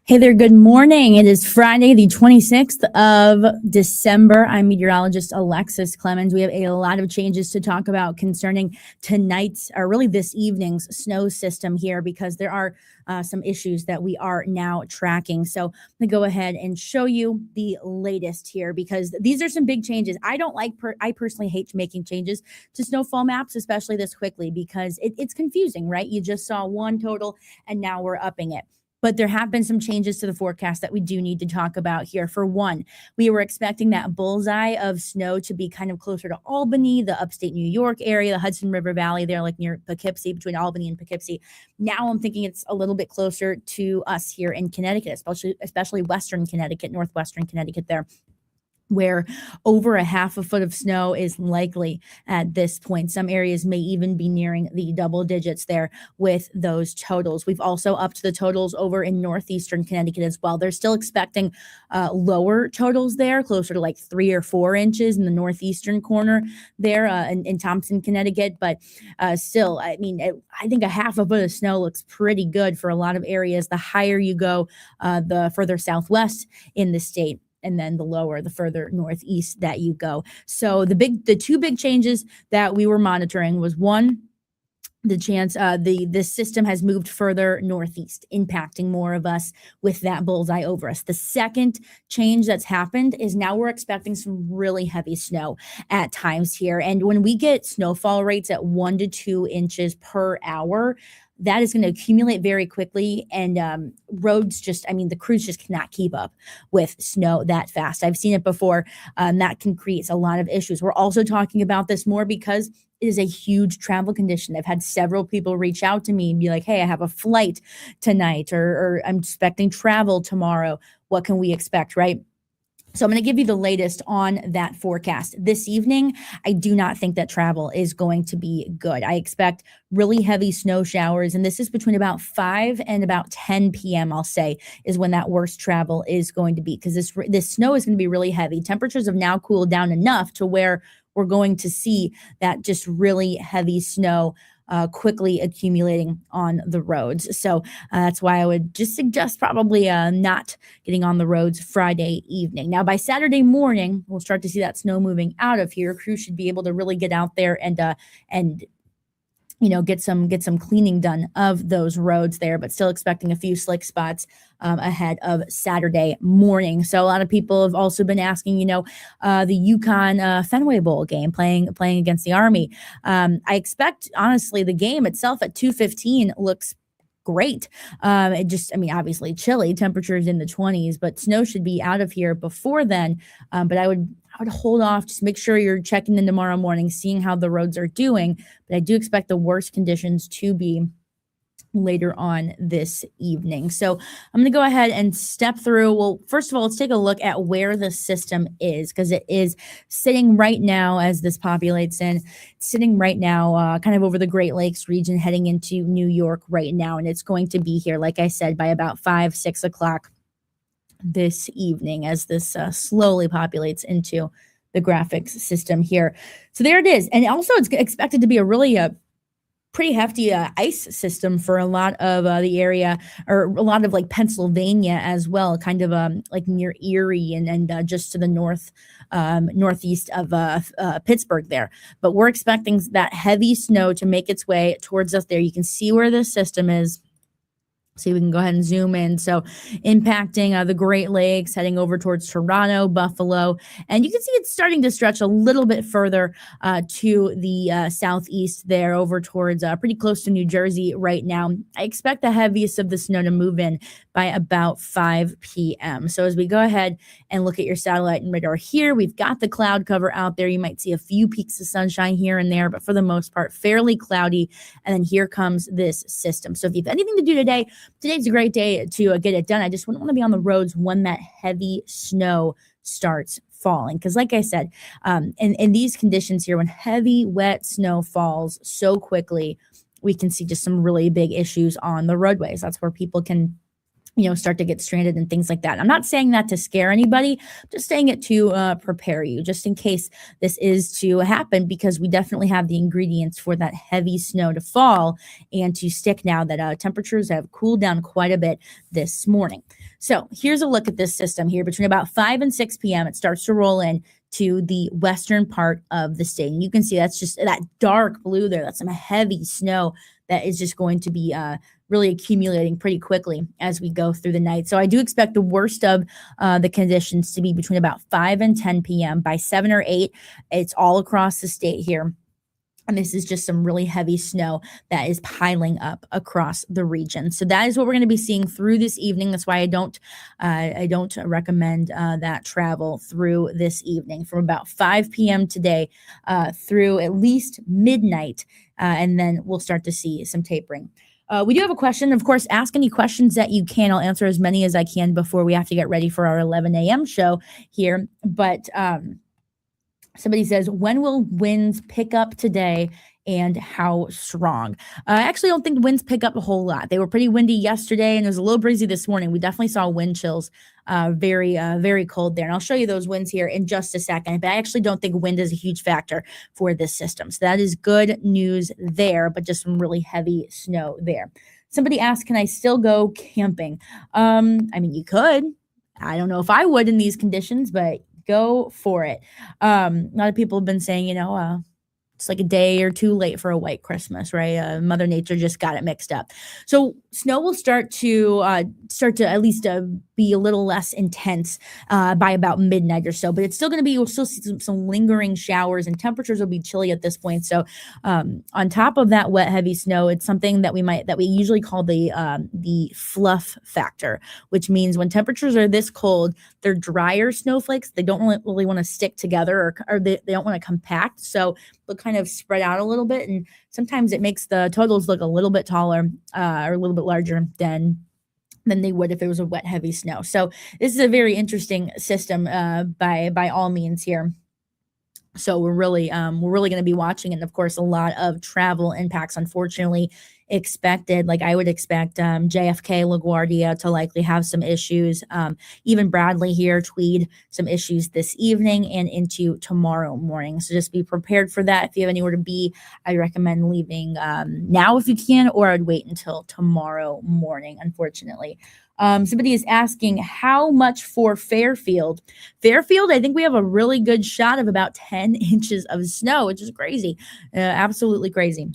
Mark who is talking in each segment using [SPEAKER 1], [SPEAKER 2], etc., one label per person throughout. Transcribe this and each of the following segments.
[SPEAKER 1] Hey there, good morning. It is Friday, the 26th of December. I'm meteorologist Alexis Clemens. We have a lot of changes to talk about concerning tonight's, or really this evening's snow system here, because there are some issues that we are now tracking. So I'm going to go ahead and show you the latest here, because these are some big changes. I personally hate making changes to snowfall maps, especially this quickly, because it's confusing, right? You just saw one total and now we're upping it. But there have been some changes to the forecast that we do need to talk about here. For one, we were expecting that bullseye of snow to be kind of closer to Albany, the upstate New York area, the Hudson River Valley there, like near Poughkeepsie, between Albany and Poughkeepsie. Now I'm thinking it's a little bit closer to us here in Connecticut, especially Western Connecticut, Northwestern Connecticut there, where over a half a foot of snow is likely at this point. Some areas may even be nearing the double digits there with those totals. We've also upped the totals over in northeastern Connecticut as well. They're still expecting lower totals there, closer to like 3 or 4 inches in the northeastern corner there in Thompson, Connecticut. But still, I mean, I think a half a foot of snow looks pretty good for a lot of areas. The higher you go, the further southwest in the state, and then the lower, the further northeast that you go. So the two big changes that we were monitoring was, one, the chance this system has moved further northeast, impacting more of us with that bullseye over us. The second change that's happened is now we're expecting some really heavy snow at times here. And when we get snowfall rates at 1 to 2 inches per hour, that is going to accumulate very quickly, and roads the crews just cannot keep up with snow that fast. I've seen it before. That can create a lot of issues. We're also talking about this more because it is a huge travel condition. I've had several people reach out to me and be like, hey, I have a flight tonight, or I'm expecting travel tomorrow. What can we expect, right? So I'm going to give you the latest on that forecast. This evening, I do not think that travel is going to be good. I expect really heavy snow showers, and this is between about 5 and about 10 p.m., I'll say, is when that worst travel is going to be, because this snow is going to be really heavy. Temperatures have now cooled down enough to where we're going to see that just really heavy snow quickly accumulating on the roads. So that's why I would just suggest probably not getting on the roads Friday evening. Now, by Saturday morning, we'll start to see that snow moving out of here. Crews should be able to really get out there and get some cleaning done of those roads there, but still expecting a few slick spots ahead of Saturday morning. So a lot of people have also been asking, the UConn Fenway Bowl game, playing against the Army. I expect, honestly, the game itself at 2:15 looks great. Obviously chilly, temperatures in the 20s, but snow should be out of here before then. But I would hold off. Just make sure you're checking in tomorrow morning, seeing how the roads are doing. But I do expect the worst conditions to be later on this evening. So I'm going to go ahead and step through. Well, first of all, let's take a look at where the system is, because it is sitting right now, as this populates in, sitting right now kind of over the Great Lakes region, heading into New York right now. And it's going to be here, like I said, by about 5, 6 o'clock this evening, as this slowly populates into the graphics system here. So there it is. And also it's expected to be a really pretty hefty ice system for a lot of the area, or a lot of like Pennsylvania as well, kind of like near Erie and just to the northeast of Pittsburgh there. But we're expecting that heavy snow to make its way towards us there. You can see where this system is. See, we can go ahead and zoom in. So impacting the Great Lakes, heading over towards Toronto, Buffalo. And you can see it's starting to stretch a little bit further to the southeast there, over towards pretty close to New Jersey right now. I expect the heaviest of the snow to move in by about 5 p.m. So as we go ahead and look at your satellite and radar here, we've got the cloud cover out there. You might see a few peaks of sunshine here and there, but for the most part, fairly cloudy. And then here comes this system. So if you have anything to do today, today's a great day to get it done. I just wouldn't want to be on the roads when that heavy snow starts falling. Because like I said, in these conditions here, when heavy, wet snow falls so quickly, we can see just some really big issues on the roadways. That's where people can start to get stranded and things like that. I'm not saying that to scare anybody, just saying it to prepare you, just in case this is to happen, because we definitely have the ingredients for that heavy snow to fall and to stick now that temperatures have cooled down quite a bit this morning. So here's a look at this system here. Between about 5 and 6 p.m., it starts to roll in to the western part of the state. And you can see that's just that dark blue there. That's some heavy snow that is just going to be really accumulating pretty quickly as we go through the night. So I do expect the worst of the conditions to be between about 5 and 10 p.m. By 7 or 8, it's all across the state here. And this is just some really heavy snow that is piling up across the region. So that is what we're going to be seeing through this evening. That's why I don't recommend that travel through this evening from about 5 p.m. today through at least midnight. And then we'll start to see some tapering. We do have a question. Of course, ask any questions that you can. I'll answer as many as I can before we have to get ready for our 11 a.m. show here. But somebody says, when will winds pick up today and how strong? I actually don't think winds pick up a whole lot. They were pretty windy yesterday and it was a little breezy this morning. We definitely saw wind chills, very cold there. And I'll show you those winds here in just a second. But I actually don't think wind is a huge factor for this system. So that is good news there, but just some really heavy snow there. Somebody asked, can I still go camping? I mean, you could. I don't know if I would in these conditions, but go for it. A lot of people have been saying, it's like a day or two late for a white Christmas, right? Mother Nature just got it mixed up. So snow will start to at least be a little less intense by about midnight or so, but it's still going to be, we'll still see some lingering showers and temperatures will be chilly at this point. So on top of that wet, heavy snow, it's something that we usually call the fluff factor, which means when temperatures are this cold, they're drier snowflakes. They don't really want to stick together or they don't want to compact. So they'll kind of spread out a little bit. And sometimes it makes the totals look a little bit taller or a little bit larger than they would if it was a wet, heavy snow. So this is a very interesting system by all means here. So we're really going to be watching, and of course, a lot of travel impacts, unfortunately, expected. Like I would expect JFK, LaGuardia to likely have some issues. Even Bradley here, Tweed, some issues this evening and into tomorrow morning. So just be prepared for that. If you have anywhere to be, I recommend leaving now if you can, or I'd wait until tomorrow morning, unfortunately. Somebody is asking how much for Fairfield. Fairfield, I think we have a really good shot of about 10 inches of snow, which is crazy. Absolutely crazy.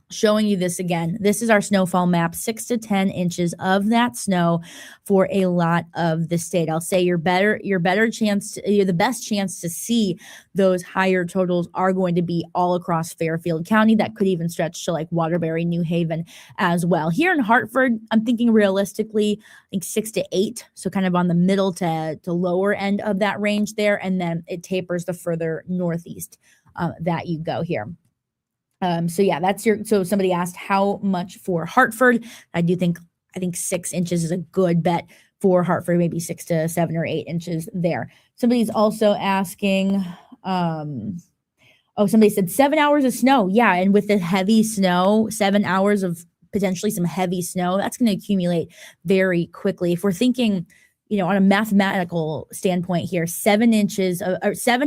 [SPEAKER 1] Showing you this again. This is our snowfall map, 6 to 10 inches of that snow for a lot of the state. I'll say your the best chance to see those higher totals are going to be all across Fairfield County. That could even stretch to like Waterbury, New Haven as well. Here in Hartford, I'm thinking realistically, I think 6 to 8. So kind of on the middle to lower end of that range there. And then it tapers the further northeast that you go here. So yeah, so somebody asked how much for Hartford. I think 6 inches is a good bet for Hartford, maybe 6 to 7 or 8 inches there. Somebody's also asking, somebody said 7 hours of snow. Yeah. And with the heavy snow, 7 hours of potentially some heavy snow, that's going to accumulate very quickly. If we're thinking, on a mathematical standpoint here, 7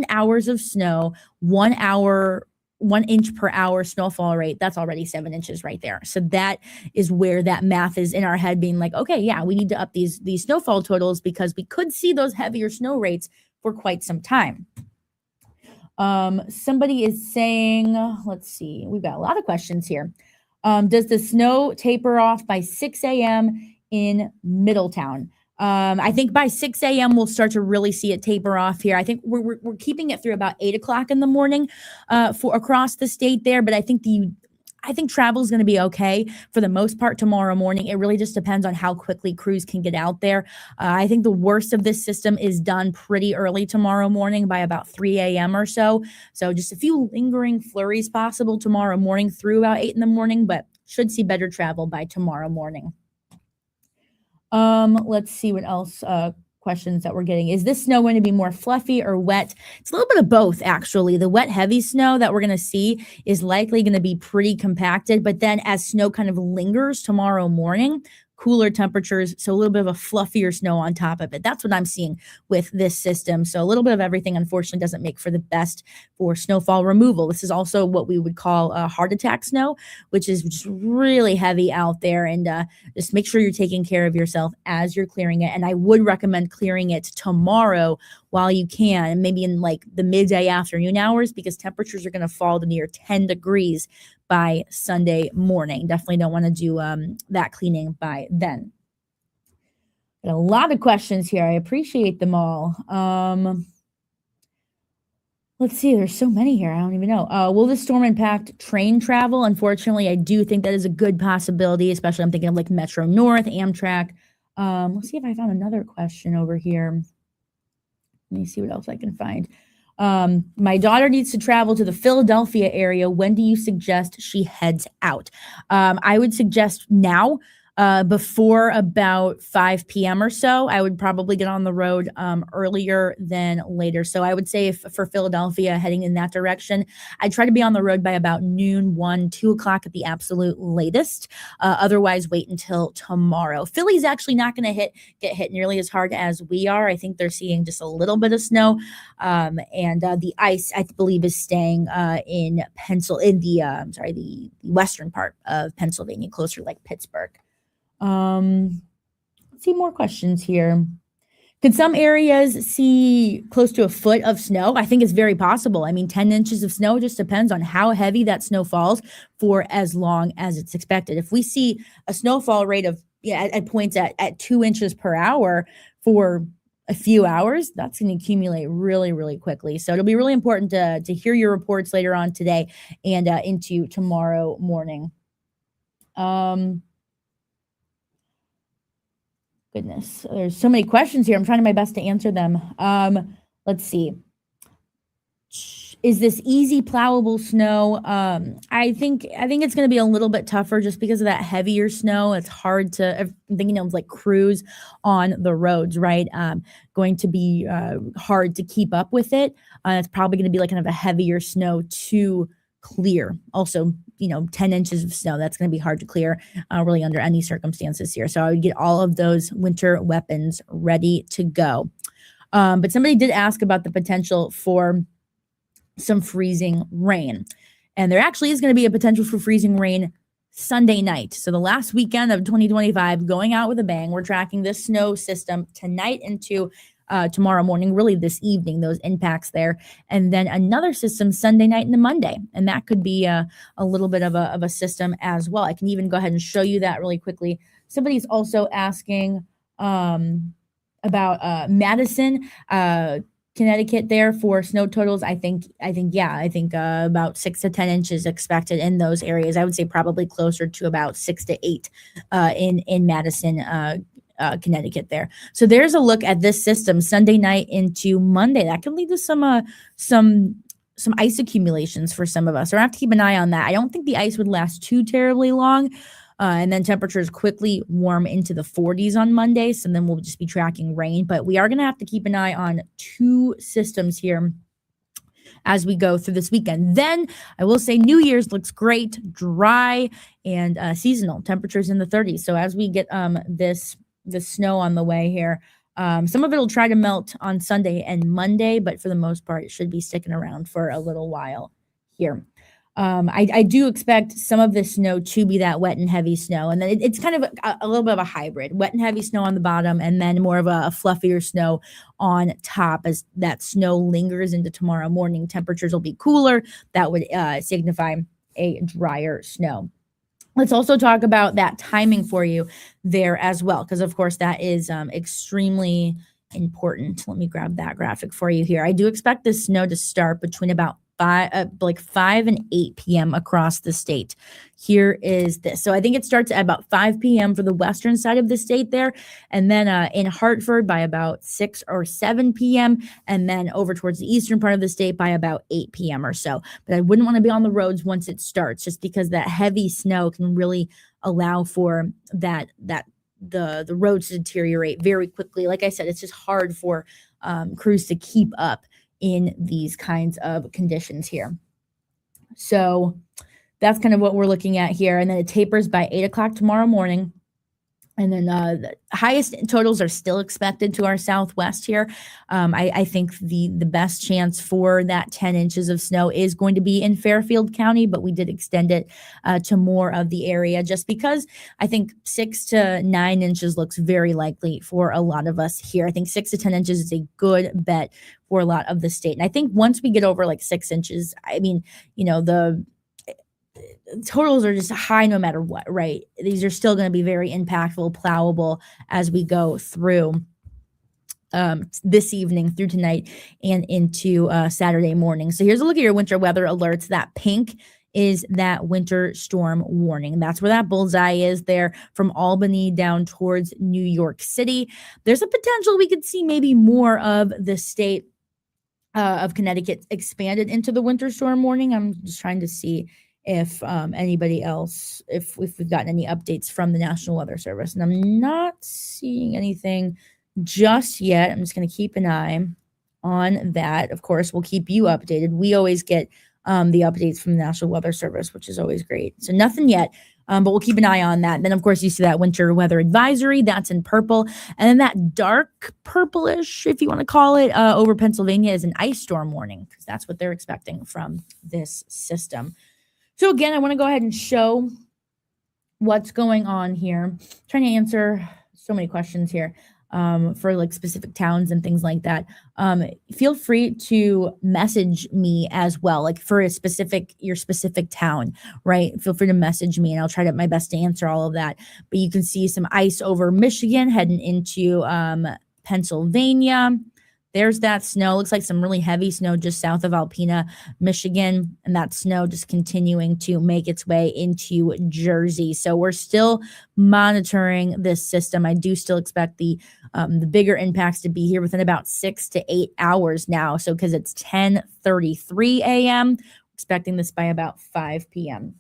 [SPEAKER 1] hours of snow, 1 inch per hour snowfall rate, that's already 7 inches right there. So that is where that math is in our head being like, okay, yeah, we need to up these snowfall totals because we could see those heavier snow rates for quite some time. Somebody is saying, let's see, we've got a lot of questions here. Does the snow taper off by 6 a.m. in Middletown? I think by 6 a.m. we'll start to really see it taper off here. I think we're keeping it through about 8 o'clock in the morning for across the state there, but I think travel is going to be okay for the most part tomorrow morning. It really just depends on how quickly crews can get out there. I think the worst of this system is done pretty early tomorrow morning by about 3 a.m. or so. So just a few lingering flurries possible tomorrow morning through about 8 in the morning, but should see better travel by tomorrow morning. Let's see what else questions that we're getting. Is this snow going to be more fluffy or wet? It's a little bit of both, actually. The wet, heavy snow that we're going to see is likely going to be pretty compacted, but then as snow kind of lingers tomorrow morning, cooler temperatures, so a little bit of a fluffier snow on top of it. That's what I'm seeing with this system. So a little bit of everything, unfortunately, doesn't make for the best for snowfall removal. This is also what we would call heart attack snow, which is just really heavy out there. And just make sure you're taking care of yourself as you're clearing it. And I would recommend clearing it tomorrow while you can, maybe in like the midday afternoon hours, because temperatures are going to fall to near 10 degrees by Sunday morning. Definitely don't want to do that cleaning by then. Got a lot of questions here. I appreciate them all. Let's see. There's so many here. I don't even know. Will this storm impact train travel? Unfortunately, I do think that is a good possibility, especially I'm thinking of like Metro North, Amtrak. Let's see if I found another question over here. Let me see what else I can find. My daughter needs to travel to the Philadelphia area. When do you suggest she heads out? I would suggest now, before about 5 p.m. or so. I would probably get on the road earlier than later. So I would say if for Philadelphia, heading in that direction, I'd try to be on the road by about noon, 1, 2 o'clock at the absolute latest. Otherwise, wait until tomorrow. Philly's actually not going to get hit nearly as hard as we are. I think they're seeing just a little bit of snow, and the ice, I believe, is staying in the western part of Pennsylvania, closer to like Pittsburgh. Let's see more questions here. Could some areas see close to a foot of snow? I think it's very possible. I mean, 10 inches of snow just depends on how heavy that snow falls for as long as it's expected. If we see a snowfall rate of at points at 2 inches per hour for a few hours, that's going to accumulate really, really quickly. So it'll be really important to hear your reports later on today and into tomorrow morning. Goodness, there's so many questions here. I'm trying my best to answer them. Let's see. Is this easy plowable snow? I think it's going to be a little bit tougher just because of that heavier snow. It's hard to, I'm thinking of like crews on the roads, right? Going to be hard to keep up with it. It's probably going to be like kind of a heavier snow to clear. Also, 10 inches of snow, that's going to be hard to clear really under any circumstances here. So I would get all of those winter weapons ready to go. But somebody did ask about the potential for some freezing rain. And there actually is going to be a potential for freezing rain Sunday night. So the last weekend of 2025, going out with a bang. We're tracking this snow system tonight into tomorrow morning, really this evening, those impacts there. And then another system Sunday night into Monday. And that could be a little bit of a system as well. I can even go ahead and show you that really quickly. Somebody's also asking about Madison, Connecticut there for snow totals. I think about 6 to 10 inches expected in those areas. I would say probably closer to about 6 to 8 in Madison, Connecticut there. So there's a look at this system Sunday night into Monday. That can lead to some ice accumulations for some of us. So I have to keep an eye on that. I don't think the ice would last too terribly long. And then temperatures quickly warm into the 40s on Monday. So then we'll just be tracking rain. But we are going to have to keep an eye on 2 systems here as we go through this weekend. Then I will say New Year's looks great, dry, and seasonal. Temperatures in the 30s. So as we get this snow on the way here, some of it will try to melt on Sunday and Monday, but for the most part, it should be sticking around for a little while here. I do expect some of this snow to be that wet and heavy snow. And then it's kind of a little bit of a hybrid, wet and heavy snow on the bottom, and then more of a fluffier snow on top as that snow lingers into tomorrow morning. Temperatures will be cooler. That would signify a drier snow. let's also talk about that timing for you there as well, because of course that is extremely important. Let me grab that graphic for you here. I do expect the snow to start between about 5 and 8 p.m. across the state. Here is this. So I think it starts at about 5 p.m. for the western side of the state there, and then in Hartford by about 6 or 7 p.m., and then over towards the eastern part of the state by about 8 p.m. or so. But I wouldn't want to be on the roads once it starts, just because that heavy snow can really allow for the roads to deteriorate very quickly. Like I said, it's just hard for crews to keep up in these kinds of conditions here. So that's kind of what we're looking at here. And then it tapers by 8 o'clock tomorrow morning. And then the highest totals are still expected to our southwest here. I think the best chance for that 10 inches of snow is going to be in Fairfield County, but we did extend it to more of the area just because I think 6 to 9 inches looks very likely for a lot of us here. I think 6 to 10 inches is a good bet for a lot of the state. And I think once we get over like 6 inches, I mean, the totals are just high no matter what, right? These are still going to be very impactful, plowable as we go through this evening through tonight and into Saturday morning. So here's a look at your winter weather alerts. That pink is that winter storm warning. That's where that bullseye is there from Albany down towards New York City. There's a potential we could see maybe more of the state of Connecticut expanded into the winter storm warning. I'm just trying to see if anybody else, if we've gotten any updates from the National Weather Service. And I'm not seeing anything just yet. I'm just going to keep an eye on that. Of course, we'll keep you updated. We always get the updates from the National Weather Service, which is always great. So nothing yet, but we'll keep an eye on that. Then, of course, you see that winter weather advisory. That's in purple. And then that dark purplish, if you want to call it, over Pennsylvania is an ice storm warning, because that's what they're expecting from this system. So again, I want to go ahead and show what's going on here. I'm trying to answer so many questions here for like specific towns and things like that. Feel free to message me as well, like for your specific town, right? Feel free to message me and I'll try my best to answer all of that. But you can see some ice over Michigan heading into Pennsylvania. There's that snow. Looks like some really heavy snow just south of Alpena, Michigan, and that snow just continuing to make its way into Jersey. So we're still monitoring this system. I do still expect the bigger impacts to be here within about 6 to 8 hours now. So because it's 10:33 a.m., expecting this by about 5 p.m.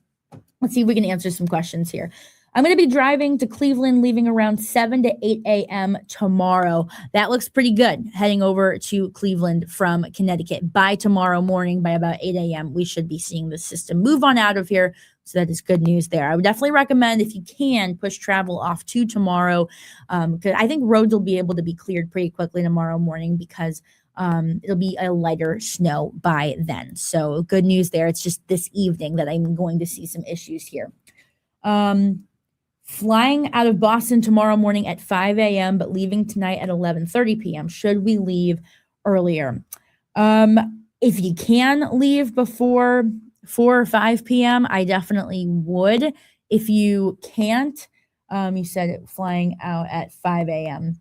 [SPEAKER 1] Let's see if we can answer some questions here. I'm going to be driving to Cleveland, leaving around 7 to 8 a.m. tomorrow. That looks pretty good, heading over to Cleveland from Connecticut. By tomorrow morning, by about 8 a.m., we should be seeing the system move on out of here. So that is good news there. I would definitely recommend, if you can, push travel off to tomorrow, because I think roads will be able to be cleared pretty quickly tomorrow morning, because it'll be a lighter snow by then. So good news there. It's just this evening that I'm going to see some issues here. Flying out of Boston tomorrow morning at 5 a.m., but leaving tonight at 11:30 p.m. Should we leave earlier? If you can leave before 4 or 5 p.m., I definitely would. If you can't, you said flying out at 5 a.m.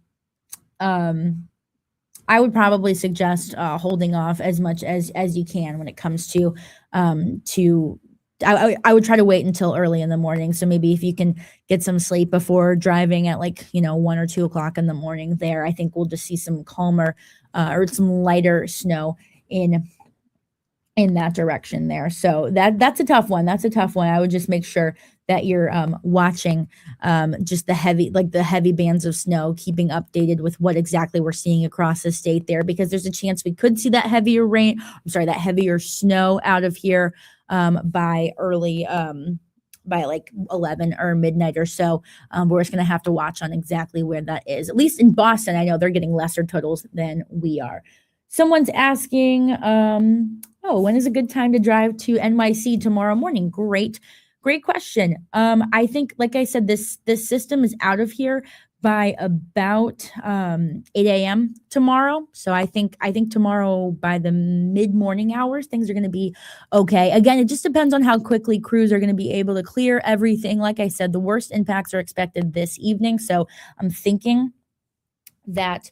[SPEAKER 1] I would probably suggest holding off as much as you can when it comes to I would try to wait until early in the morning. So maybe if you can get some sleep before driving at 1 or 2 o'clock in the morning there, I think we'll just see some calmer or some lighter snow in that direction there. So that's a tough one. That's a tough one. I would just make sure that you're watching just the heavy bands of snow, keeping updated with what exactly we're seeing across the state there, because there's a chance we could see that that heavier snow out of here by early, by 11 or midnight or so. We're just going to have to watch on exactly where that is. At least in Boston, I know they're getting lesser totals than we are. Someone's asking, when is a good time to drive to NYC tomorrow morning? Great question. I think, like I said, this system is out of here by about 8 a.m. tomorrow. So I think tomorrow by the mid-morning hours, things are going to be okay. Again, it just depends on how quickly crews are going to be able to clear everything. Like I said, the worst impacts are expected this evening. So I'm thinking that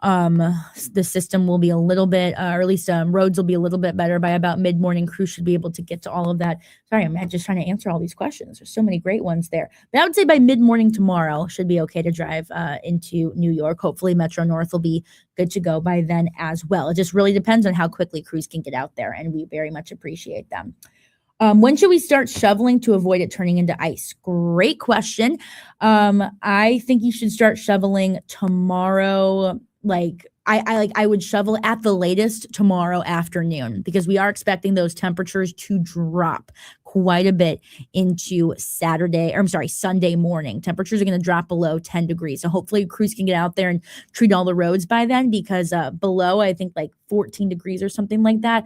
[SPEAKER 1] the system will be a little bit, or at least roads will be a little bit better by about mid-morning. Crews should be able to get to all of that. Sorry, I'm just trying to answer all these questions. There's so many great ones there. But I would say by mid-morning tomorrow should be okay to drive into New York. Hopefully Metro North will be good to go by then as well. It just really depends on how quickly crews can get out there, and we very much appreciate them. When should we start shoveling to avoid it turning into ice? Great question. I think you should start shoveling tomorrow. I would shovel at the latest tomorrow afternoon, because we are expecting those temperatures to drop quite a bit into Sunday morning. Temperatures are going to drop below 10 degrees. So hopefully crews can get out there and treat all the roads by then, because below, I think like 14 degrees or something like that,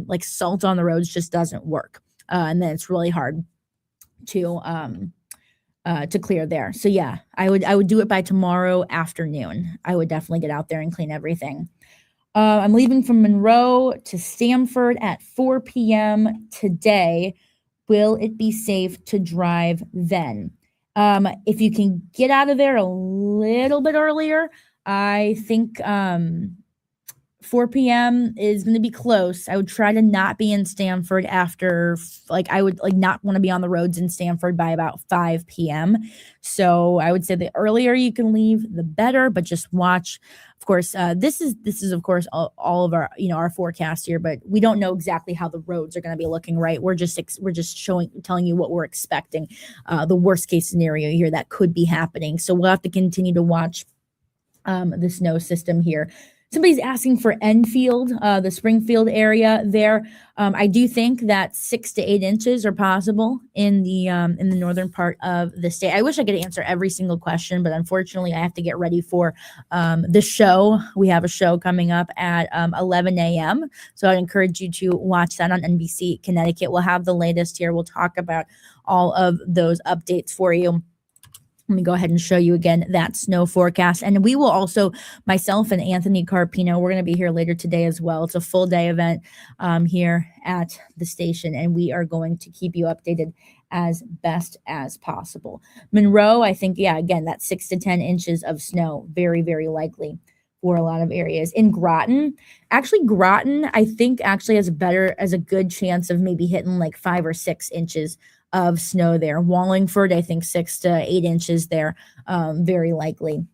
[SPEAKER 1] like salt on the roads just doesn't work. And then it's really hard to clear there. So yeah, I would do it by tomorrow afternoon. I would definitely get out there and clean everything. I'm leaving from Monroe to Stamford at 4 p.m. today. Will it be safe to drive then? If you can get out of there a little bit earlier, I think 4 p.m. is going to be close. I would try to not be in Stamford after, I would not want to be on the roads in Stamford by about 5 p.m. So I would say the earlier you can leave, the better, but just watch. Of course, this is of course all of our, our forecast here, but we don't know exactly how the roads are going to be looking, right? We're just telling you what we're expecting, the worst case scenario here that could be happening. So we'll have to continue to watch the snow system here. Somebody's asking for Enfield, the Springfield area there. I do think that 6 to 8 inches are possible in the northern part of the state. I wish I could answer every single question, but unfortunately, I have to get ready for the show. We have a show coming up at 11 a.m. So I'd encourage you to watch that on NBC Connecticut. We'll have the latest here. We'll talk about all of those updates for you. Let me go ahead and show you again that snow forecast. And we will also, myself and Anthony Carpino, we're going to be here later today as well. It's a full day event here at the station, and we are going to keep you updated as best as possible. Monroe, I think, yeah, again, that 6 to 10 inches of snow, very, very likely for a lot of areas. In Groton, I think actually has a good chance of maybe hitting like 5 or 6 inches of snow there. Wallingford, I think 6 to 8 inches there, very likely.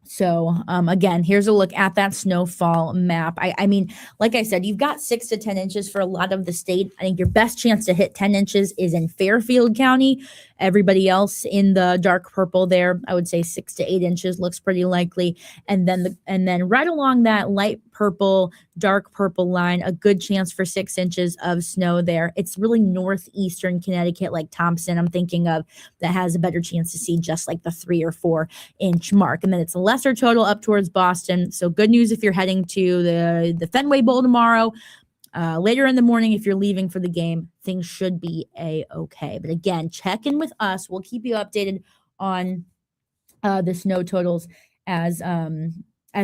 [SPEAKER 1] So again, here's a look at that snowfall map. I mean, like I said, you've got 6 to 10 inches for a lot of the state. I think your best chance to hit 10 inches is in Fairfield County. Everybody else in the dark purple there, I would say 6 to 8 inches looks pretty likely. And then right along that light purple, dark purple line, a good chance for 6 inches of snow there. It's really northeastern Connecticut, like Thompson, I'm thinking of, that has a better chance to see just like the 3 or 4 inch mark. And then it's a lesser total up towards Boston. So good news if you're heading to the Fenway Bowl tomorrow. Later in the morning, if you're leaving for the game, things should be a-okay. But again, check in with us. We'll keep you updated on the snow totals as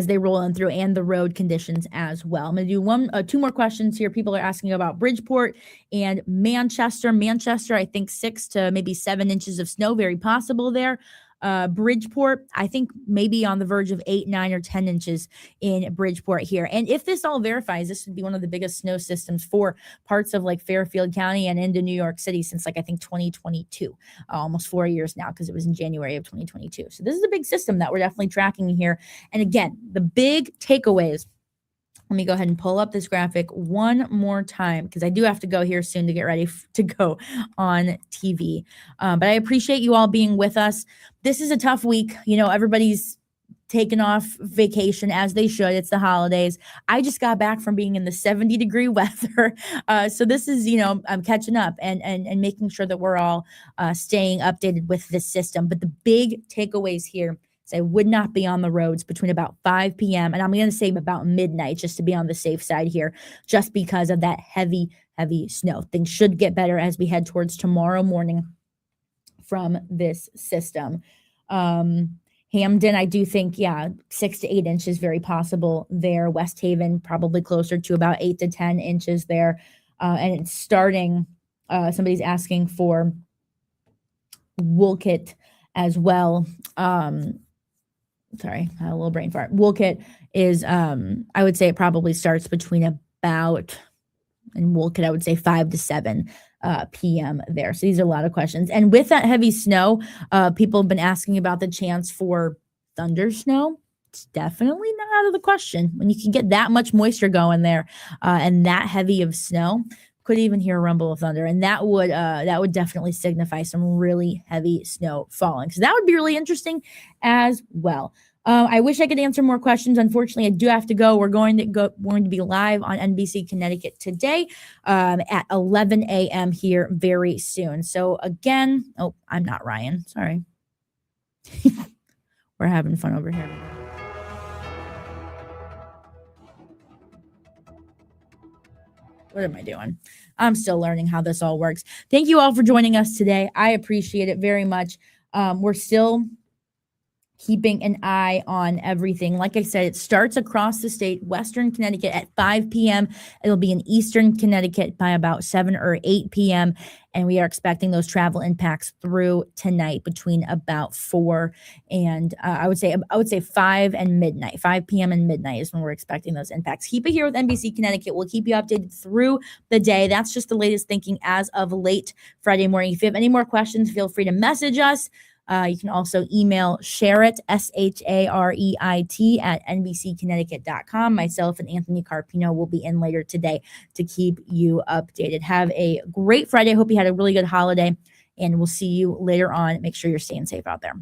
[SPEAKER 1] they roll on through, and the road conditions as well. I'm going to do 2 more questions here. People are asking about Bridgeport and Manchester. Manchester, I think 6 to maybe 7 inches of snow, very possible there. Bridgeport, I think maybe on the verge of 8, 9, or 10 inches in Bridgeport here. And if this all verifies, this would be one of the biggest snow systems for parts of like Fairfield County and into New York City since I think 2022, almost 4 years now, because it was in January of 2022. So this is a big system that we're definitely tracking here. And again, the big takeaways. Let me go ahead and pull up this graphic one more time, because I do have to go here soon to get ready to go on TV. But I appreciate you all being with us. This is a tough week. Everybody's taken off vacation, as they should. It's the holidays. I just got back from being in the 70-degree weather. So this is, I'm catching up and making sure that we're all staying updated with this system. But the big takeaways here, I would not be on the roads between about 5 p.m. and I'm going to say about midnight, just to be on the safe side here, just because of that heavy, heavy snow. Things should get better as we head towards tomorrow morning from this system. Hamden, I do think, 6 to 8 inches very possible there. West Haven, probably closer to about 8 to 10 inches there. And it's starting, somebody's asking for Woolkit as well. Sorry, I had a little brain fart. Woolkit is, I would say it probably starts between about, in Woolkit, I would say 5 to 7 p.m. there. So these are a lot of questions. And with that heavy snow, people have been asking about the chance for thunder snow. It's definitely not out of the question. When you can get that much moisture going there and that heavy of snow, could even hear a rumble of thunder, and that would definitely signify some really heavy snow falling. So that would be really interesting as well. I wish I could answer more questions. Unfortunately, I do have to go. We're going to be live on NBC Connecticut today at 11 a.m. here very soon. So again, I'm not Ryan. Sorry. We're having fun over here. What am I doing? I'm still learning how this all works. Thank you all for joining us today. I appreciate it very much. We're still keeping an eye on everything. Like I said, it starts across the state, Western Connecticut at 5 p.m. It'll be in Eastern Connecticut by about 7 or 8 p.m. And we are expecting those travel impacts through tonight between about 4 and I would say 5 and midnight. 5 p.m. and midnight is when we're expecting those impacts. Keep it here with NBC Connecticut. We'll keep you updated through the day. That's just the latest thinking as of late Friday morning. If you have any more questions, feel free to message us. You can also email Shareit, SHAREIT at NBCConnecticut.com. Myself and Anthony Carpino will be in later today to keep you updated. Have a great Friday. Hope you had a really good holiday, and we'll see you later on. Make sure you're staying safe out there.